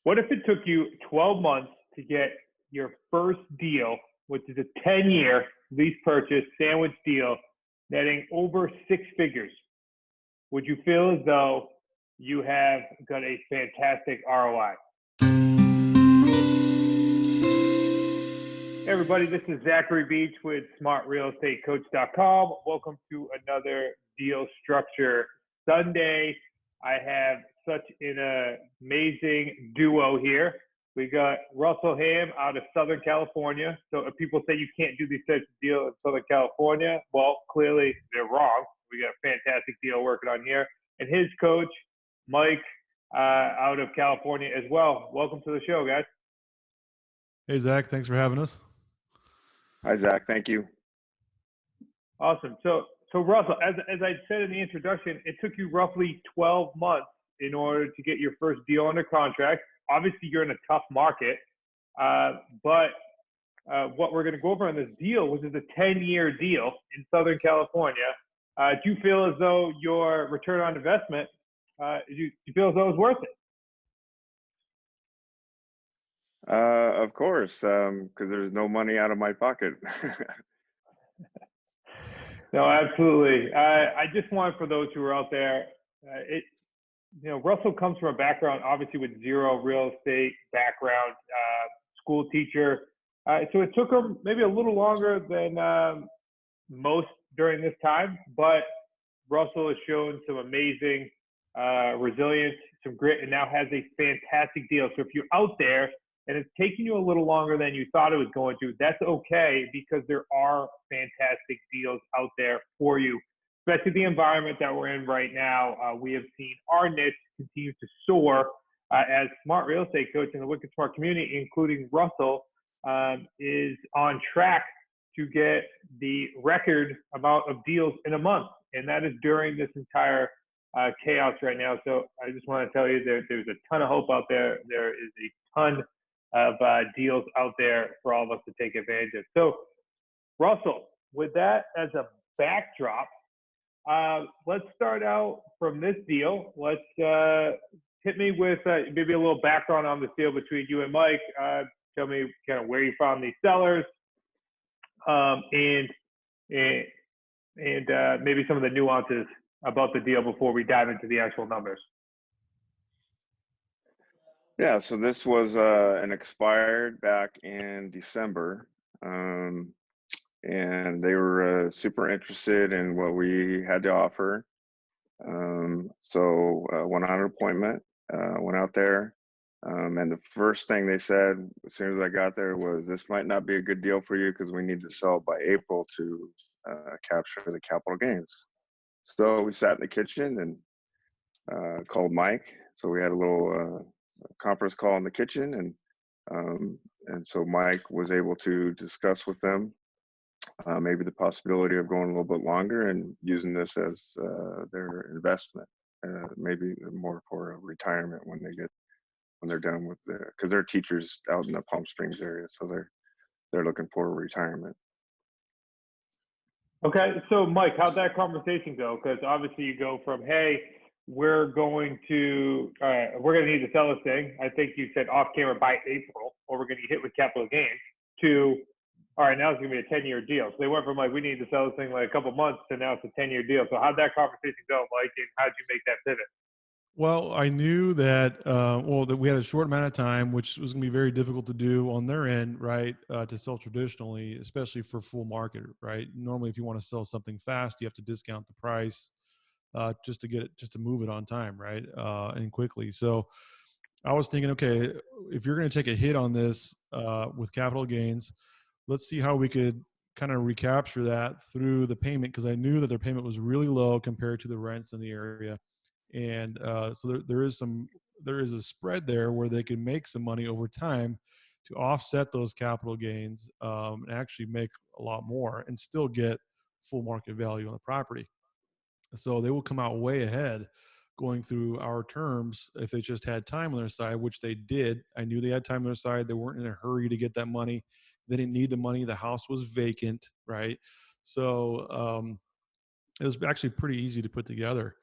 What if it took you 12 months to get your first deal, which is a 10-year lease purchase sandwich deal, netting over six figures? Would you feel as though you have got a fantastic ROI? Hey everybody, this is Zachary Beach with smartrealestatecoach.com. Welcome to another Deal Structure Sunday. I have such an amazing duo here. We got Russell Ham out of Southern California. So if people say you can't do these types of deals in Southern California, well, clearly they're wrong. We got a fantastic deal working on here. And his coach, Mike, out of California as well. Welcome to the show, guys. Hey, Zach. Thanks for having us. Hi, Zach. Thank you. Awesome. So Russell, as I said in the introduction, it took you roughly 12 months in order to get your first deal under contract. Obviously, you're in a tough market, but what we're going to go over on this deal, which is a 10-year deal in Southern California, do you feel as though your return on investment, do you feel as though it's worth it? Of course, because there's no money out of my pocket. No, absolutely. I just want, for those who are out there, Russell comes from a background, obviously, with zero real estate background, school teacher. So it took him maybe a little longer than most during this time, but Russell has shown some amazing resilience, some grit, and now has a fantastic deal. So if you're out there and it's taking you a little longer than you thought it was going to, that's okay, because there are fantastic deals out there for you, especially the environment that we're in right now. We have seen our niche continue to soar as smart real estate coach in the Wicked Smart community, including Russell, is on track to get the record amount of deals in a month. And that is during this entire chaos right now. So I just want to tell you there's a ton of hope out there. There is a ton of deals out there for all of us to take advantage of. So Russell, with that as a backdrop, let's start out from this deal. Let's hit me with maybe a little background on this deal between you and Mike. Tell me kind of where you found these sellers, and maybe some of the nuances about the deal before we dive into the actual numbers. Yeah, so this was an expired back in December, and they were super interested in what we had to offer. So went on an appointment, went out there, and the first thing they said as soon as I got there was, this might not be a good deal for you because we need to sell by April to capture the capital gains. So we sat in the kitchen and called Mike. So we had a little conference call in the kitchen, and so Mike was able to discuss with them maybe the possibility of going a little bit longer and using this as their investment, maybe more for retirement when they're done with because they're teachers out in the Palm Springs area, so they're looking for retirement. Okay, so Mike, how'd that conversation go? Because obviously you go from, hey, we're going to need to sell this thing. I think you said off camera by April, or we're going to get hit with capital gains, to, all right, now it's going to be a 10-year deal. So they went from like, we need to sell this thing like a couple months to now it's a 10-year deal. So how'd that conversation go, Mike, and how'd you make that pivot? Well, I knew that, that we had a short amount of time, which was going to be very difficult to do on their end, right, to sell traditionally, especially for full market, right? Normally, if you want to sell something fast, you have to discount the price just to move it on time, right, and quickly. So I was thinking, okay, if you're going to take a hit on this with capital gains, let's see how we could kind of recapture that through the payment, because I knew that their payment was really low compared to the rents in the area. And so there is a spread there where they can make some money over time to offset those capital gains and actually make a lot more and still get full market value on the property. So they will come out way ahead going through our terms if they just had time on their side, which they did. I knew they had time on their side. They weren't in a hurry to get that money. They didn't need the money. The house was vacant, right? So it was actually pretty easy to put together.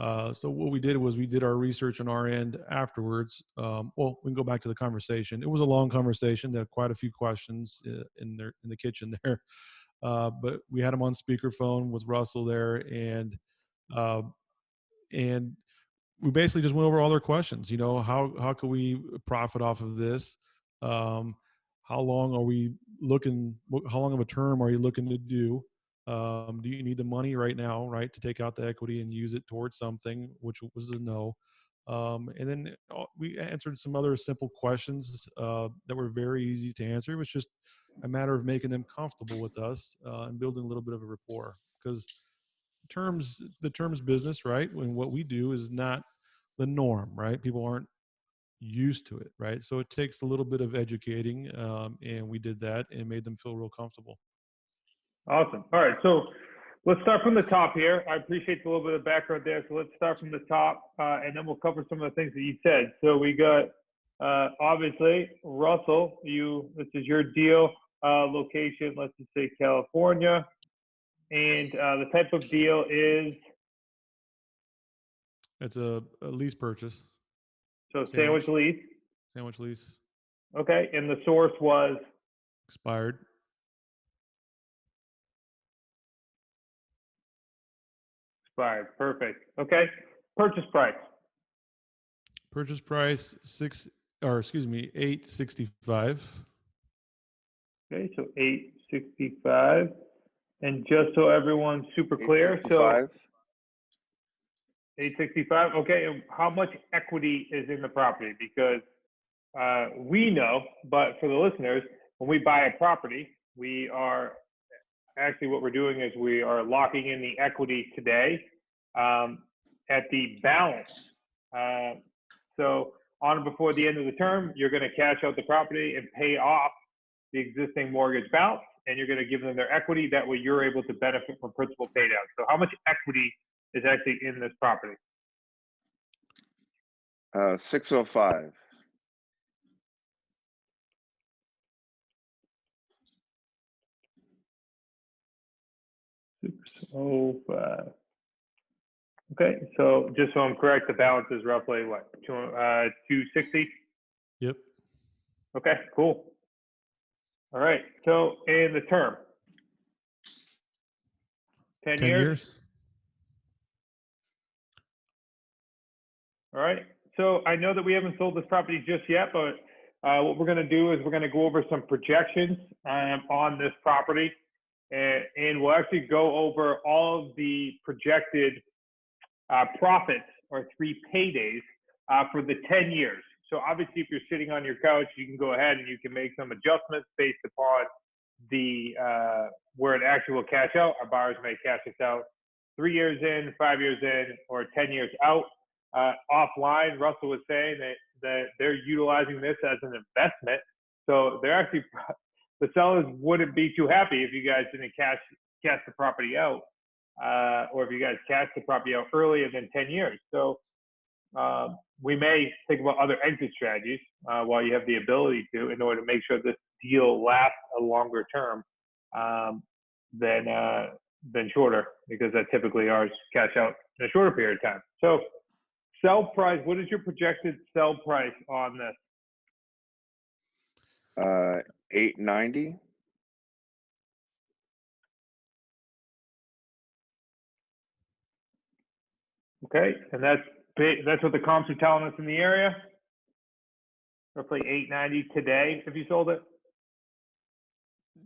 So what we did was we did our research on our end afterwards. Well, we can go back to the conversation. It was a long conversation. There had quite a few questions in the kitchen there, but we had him on speakerphone with Russell there, uh, and we basically just went over all their questions. You know, how can we profit off of this? How long are we looking? How long of a term are you looking to do? Do you need the money right now, right, to take out the equity and use it towards something, which was a no. And then we answered some other simple questions that were very easy to answer. It was just a matter of making them comfortable with us and building a little bit of a rapport, because the terms business, right, and what we do is not the norm, right? People aren't used to it, right? So it takes a little bit of educating, and we did that and made them feel real comfortable. Awesome. All right. So let's start from the top here. I appreciate a little bit of background there. So let's start from the top, and then we'll cover some of the things that you said. So we got, obviously, Russell, this is your deal, location, let's just say California. And the type of deal is? It's a lease purchase. So sandwich lease. Sandwich lease. Okay. And the source was? Expired. Expired. Perfect. Okay. Purchase price. Purchase price $865. Okay, so 865. And just so everyone's super clear, so 865. Okay, and how much equity is in the property? Because we know, but for the listeners, when we buy a property, we are actually, what we're doing is we are locking in the equity today at the balance. So on or before the end of the term, you're going to cash out the property and pay off the existing mortgage balance, and you're going to give them their equity. That way you're able to benefit from principal pay down. So how much equity is actually in this property? 605. Okay, so just so I'm correct, the balance is roughly what, 260? Yep. Okay, cool. All right, so in the term, 10 years? All right, so I know that we haven't sold this property just yet, but what we're going to do is we're going to go over some projections on this property, and we'll actually go over all of the projected profits or 3 paydays for the 10 years. So obviously, if you're sitting on your couch, you can go ahead and you can make some adjustments based upon the where it actually will cash out. Our buyers may cash this out 3 years in, 5 years in, or 10 years out. Offline, Russell was saying that they're utilizing this as an investment. So they're actually, the sellers wouldn't be too happy if you guys didn't cash the property out, or if you guys cash the property out earlier than 10 years. So we may think about other exit strategies while you have the ability to, in order to make sure this deal lasts a longer term than shorter, because that typically ours cash out in a shorter period of time. So sell price, what is your projected sell price on this? 890. Okay, and that's what the comps are telling us in the area. Roughly 890 today if you sold it.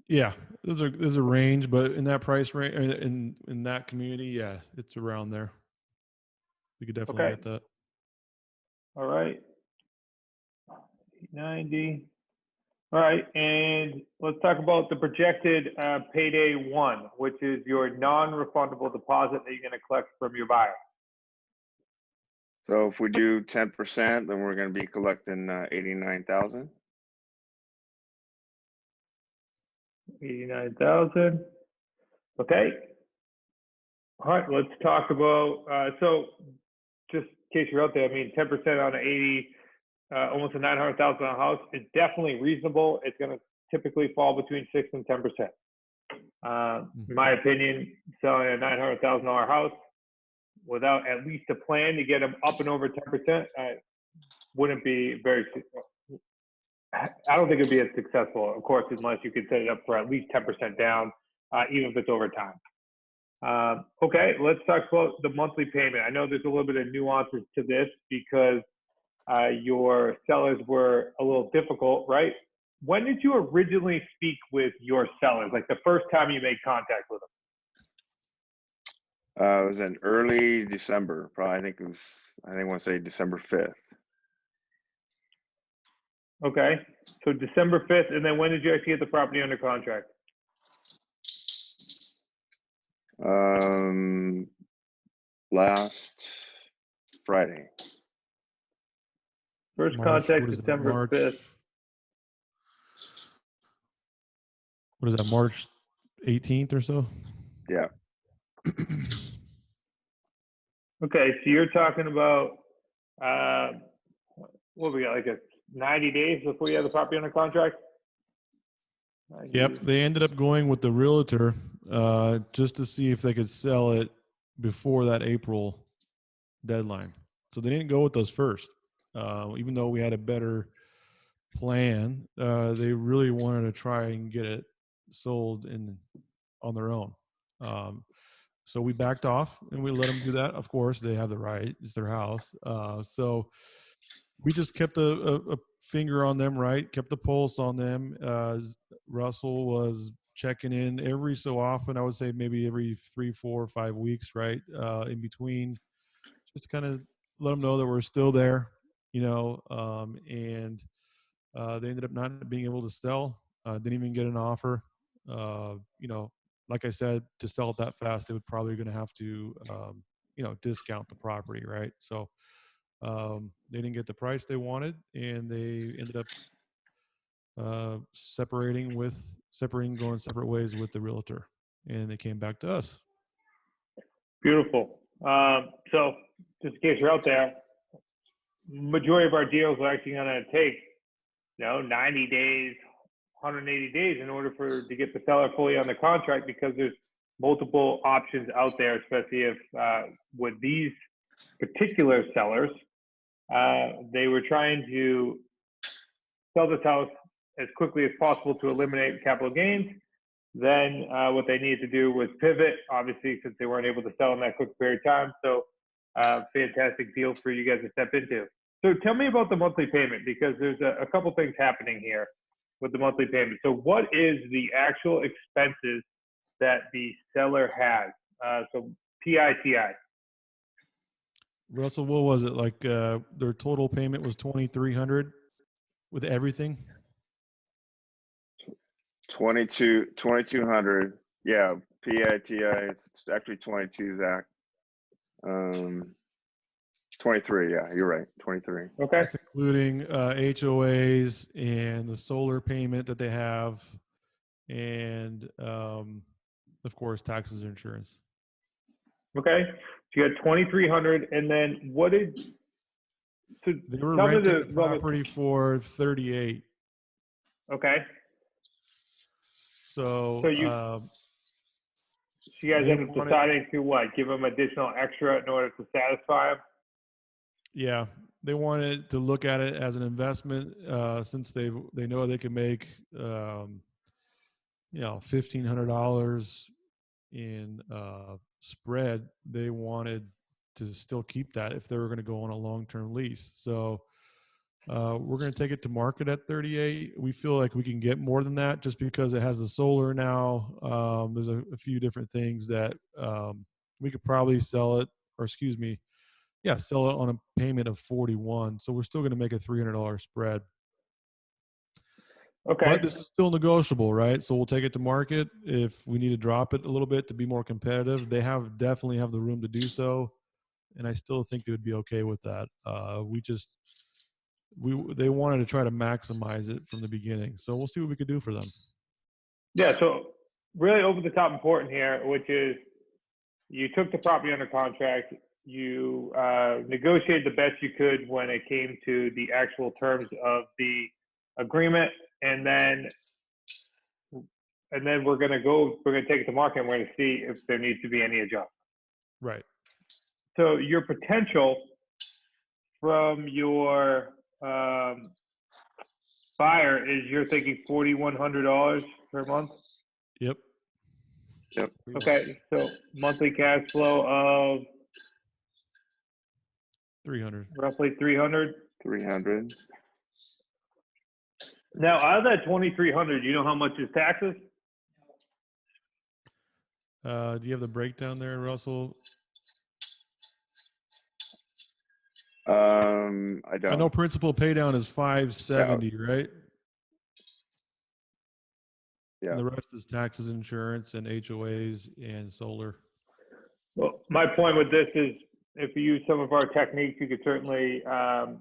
Yeah, there's a range, but in that price range, in that community, yeah, it's around there. We could definitely get that. All right, 890. All right, and let's talk about the projected payday 1, which is your non-refundable deposit that you're going to collect from your buyer. So if we do 10%, then we're going to be collecting 89,000. 89,000. Okay. All right, let's talk about, so just in case you're out there, I mean, 10% on an 80, almost a $900,000 house is definitely reasonable. It's going to typically fall between 6 and 10%. In my opinion, selling a $900,000 house, without at least a plan to get them up and over 10%, wouldn't be very. I don't think it'd be as successful, of course, unless you could set it up for at least 10% down, even if it's over time. Okay, let's talk about the monthly payment. I know there's a little bit of nuances to this because your sellers were a little difficult, right? When did you originally speak with your sellers? Like the first time you made contact with them? It was in early December. Probably, I want to say December 5th. Okay, so December 5th, and then when did you actually get the property under contract? Last Friday. First March, contact, what is that, December March? 5th. What is that, March 18th or so? Yeah. Okay, so you're talking about, what we got, like 90 days before you have the property under contract? Yep, they ended up going with the realtor just to see if they could sell it before that April deadline. So they didn't go with us first, even though we had a better plan. They really wanted to try and get it sold on their own. So we backed off and we let them do that. Of course, they have the right; it's their house. So we just kept a finger on them, right? Kept the pulse on them. Russell was checking in every so often. I would say maybe every 3, 4, 5 weeks, right? In between, just kind of let them know that we're still there, and they ended up not being able to sell. Didn't even get an offer. Like I said, to sell it that fast, they would probably going to have to, discount the property, right? So they didn't get the price they wanted, and they ended up going separate ways with the realtor, and they came back to us. Beautiful. So just in case you're out there, majority of our deals are actually going to take, 90 days, 180 days in order to get the seller fully on the contract, because there's multiple options out there, especially if with these particular sellers, they were trying to sell this house as quickly as possible to eliminate capital gains. Then what they needed to do was pivot, obviously, since they weren't able to sell in that quick period of time. So fantastic deal for you guys to step into. So tell me about the monthly payment, because there's a couple things happening here with the monthly payment. So what is the actual expenses that the seller has? So PITI. Russell, what was it like? Their total payment was $2,300 with everything. 2,200. Yeah, PITI. It's actually 22, Zach. 23. Yeah, you're right. 23. Okay. That's including HOAs and the solar payment that they have, and of course taxes and insurance. Okay. So you got 2,300, and then what did? So they were renting the property for 38. Okay. So you guys ended up deciding to what? Give them additional extra in order to satisfy them? Yeah, they wanted to look at it as an investment, since they know they can make $1,500 in spread. They wanted to still keep that if they were going to go on a long-term lease. So we're going to take it to market at 38. We feel like we can get more than that just because it has the solar now. There's a few different things that we could probably sell it on a payment of 41. So we're still going to make a $300 spread. Okay. But this is still negotiable, right? So we'll take it to market. If we need to drop it a little bit to be more competitive, they definitely have the room to do so. And I still think they would be okay with that. They wanted to try to maximize it from the beginning. So we'll see what we could do for them. Yeah. So really over the top important here, which is you took the property under contract. You negotiated the best you could when it came to the actual terms of the agreement, and then we're going to take it to market, and we're going to see if there needs to be any adjustment. Right. So your potential from your buyer is you're thinking $4,100 per month. Yep. Okay, so monthly cash flow of 300. roughly 300. 300. Now, out of that 2,300, you know how much is taxes? Do you have the breakdown there, Russell? I don't. I know principal pay down is 570, right? Yeah. And the rest is taxes, insurance, and HOAs and solar. Well, my point with this is if you use some of our techniques, you could certainly add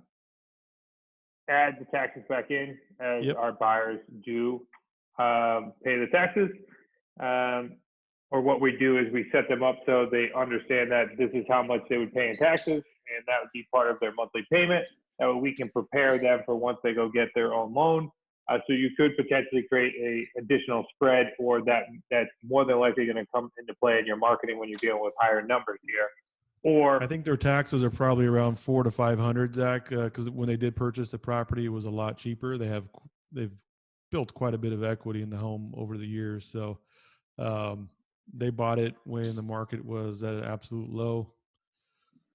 the taxes back in as our buyers do pay the taxes. Or what we do is we set them up so they understand that this is how much they would pay in taxes, and that would be part of their monthly payment. That way we can prepare them for once they go get their own loan. So you could potentially create a additional spread, or that's more than likely going to come into play in your marketing when you're dealing with higher numbers here. Or I think their taxes are probably around 400 to 500, Zach, because when they did purchase the property, it was a lot cheaper. They've built quite a bit of equity in the home over the years, so they bought it when the market was at an absolute low.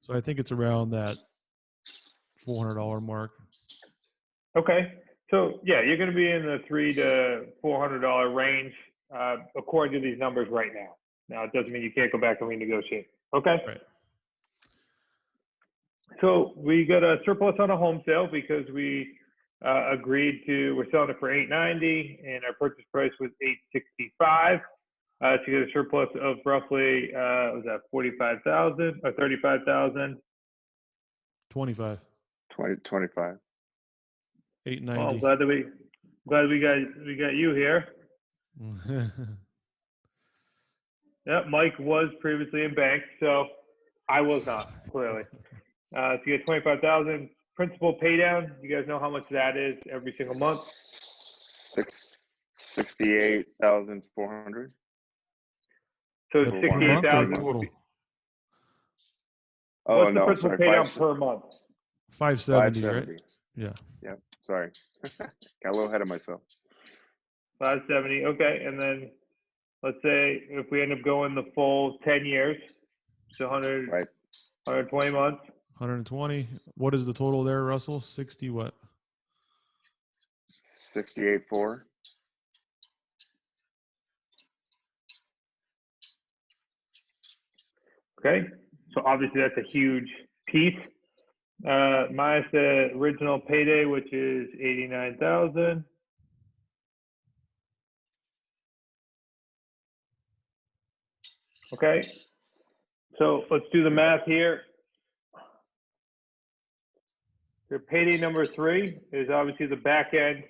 So I think it's around that $400 mark. okay, so yeah, you're going to be in the $300 to $400 range according to these numbers right now. Now it doesn't mean you can't go back and renegotiate. Okay. Right. So we got a surplus on a home sale because we agreed to, we're selling it for $890 and our purchase price was $865. To get a surplus of roughly, was that 45,000 or 35,000? 25. 25. 890. Well, I'm glad we got you here. Yep, Mike was previously in banks, so I was not, clearly. So you get 25,000 principal pay down. You guys know how much that is every single month? 68,400. So Per month or 68,000 total? Oh, what's the no, principal sorry. pay down per month? 570, 570. right? Yeah. Yep. Sorry. Got a little ahead of myself. 570, okay. And then let's say if we end up going the full 10 years, so 100, Right. 120 months. 120. What is the total there, Russell? 60 what? 68.4. Okay, so obviously that's a huge piece. Minus the original payday, which is 89,000. Okay, so let's do the math here. Your payday number 3 is obviously the back end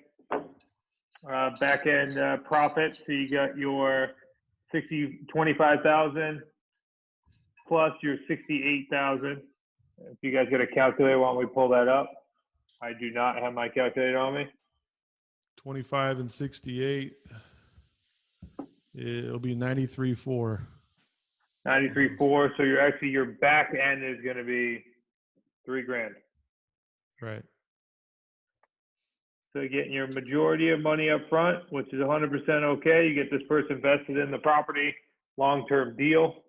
profit. So you got your 25,000 plus your 68,000. If you guys got a calculator, why don't we pull that up? I do not have my calculator on me. 25 and 68. It'll be 93.4. 93.4. So your back end is going to be $3,000. Right. So you're getting your majority of money up front, which is 100% okay. You get this person invested in the property, long-term deal,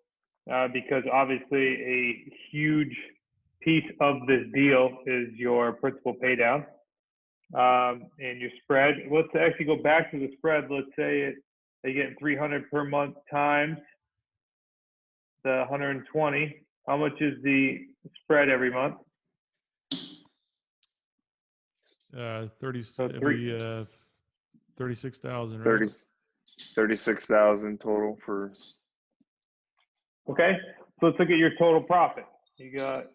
because obviously a huge piece of this deal is your principal pay down and your spread. Let's actually go back to the spread. Let's say they get 300 per month times the 120. How much is the spread every month? 36,000, right? 36,000 total for. Okay, so let's look at your total profit. You got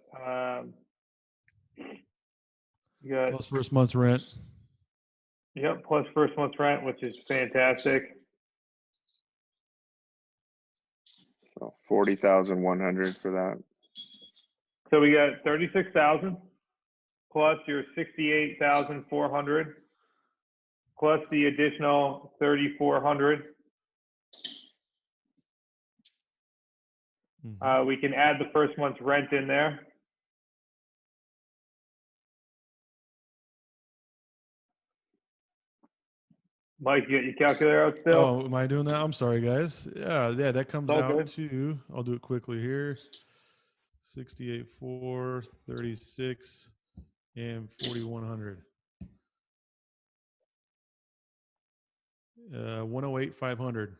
Plus first month's rent. Yep, plus first month's rent, which is fantastic. So 40,100 for that. So we got 36,000 plus your 68,400 plus the additional 3,400. Mhm. We can add the first month's rent in there. Mike, you got your calculator out still? Oh, am I doing that? I'm sorry, guys. Yeah, that comes It's all out good. to, I'll do it quickly here, 68,436 36 and 4,100. 108,500.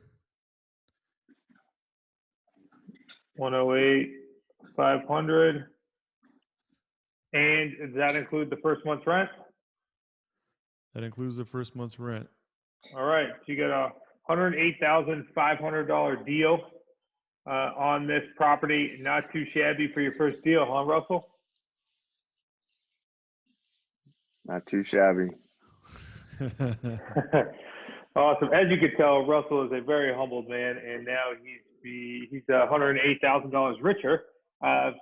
108,500. And does that include the first month's rent? That includes the first month's rent. All right. So you got a $108,500 deal on this property. Not too shabby for your first deal, huh, Russell? Not too shabby. Awesome. As you can tell, Russell is a very humbled man, and now he's $108,000 richer.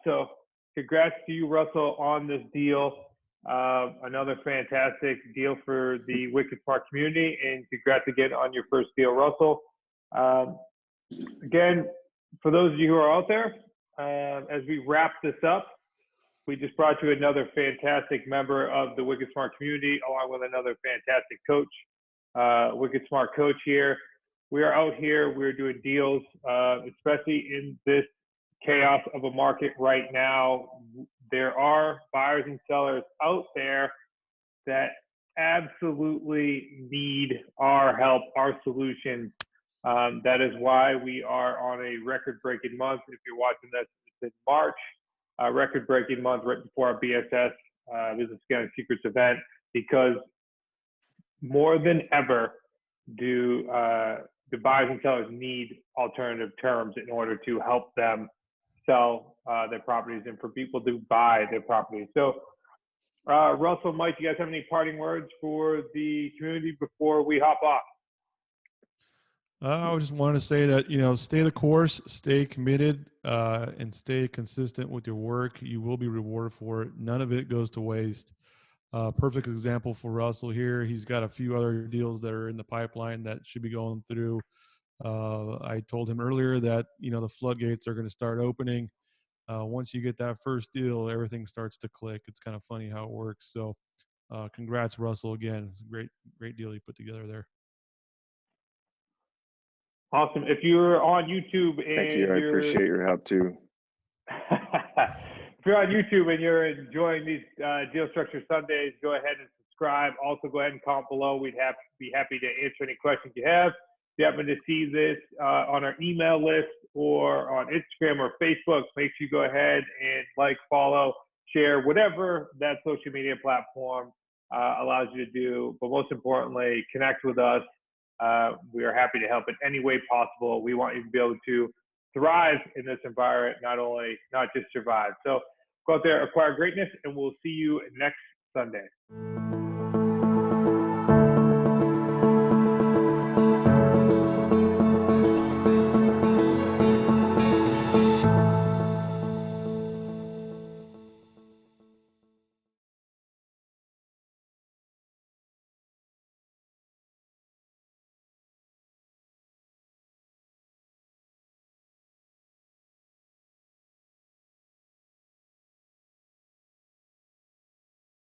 So congrats to you, Russell, on this deal. Another fantastic deal for the Wicked Park community, and congrats again on your first deal, Russell. Again, for those of you who are out there, as we wrap this up, we just brought you another fantastic member of the Wicked Smart community, along with another fantastic coach, Wicked Smart coach here. We are out here, we're doing deals, especially in this chaos of a market right now. There are buyers and sellers out there that absolutely need our help, our solutions. That is why we are on a record-breaking month. If you're watching this, it's in March. Record-breaking month right before our BSS Business Scanning Secrets event, because more than ever do the buyers and sellers need alternative terms in order to help them sell their properties and for people to buy their properties. So Russell, Mike, you guys have any parting words for the community before we hop off? I just wanted to say that, stay the course, stay committed, and stay consistent with your work. You will be rewarded for it. None of it goes to waste. Perfect example for Russell here. He's got a few other deals that are in the pipeline that should be going through. I told him earlier that, the floodgates are going to start opening. Once you get that first deal, everything starts to click. It's kind of funny how it works. So congrats, Russell, again. It's a great deal you put together there. Awesome. If you're on YouTube and Thank you. I appreciate your help too. If you're on YouTube and you're enjoying these Deal Structure Sundays, go ahead and subscribe. Also, go ahead and comment below. We'd be happy to answer any questions you have. If you happen to see this on our email list or on Instagram or Facebook, make sure you go ahead and like, follow, share, whatever that social media platform allows you to do. But most importantly, connect with us. We are happy to help in any way possible. We want you to be able to thrive in this environment, not just survive. So go out there, acquire greatness, and we'll see you next Sunday.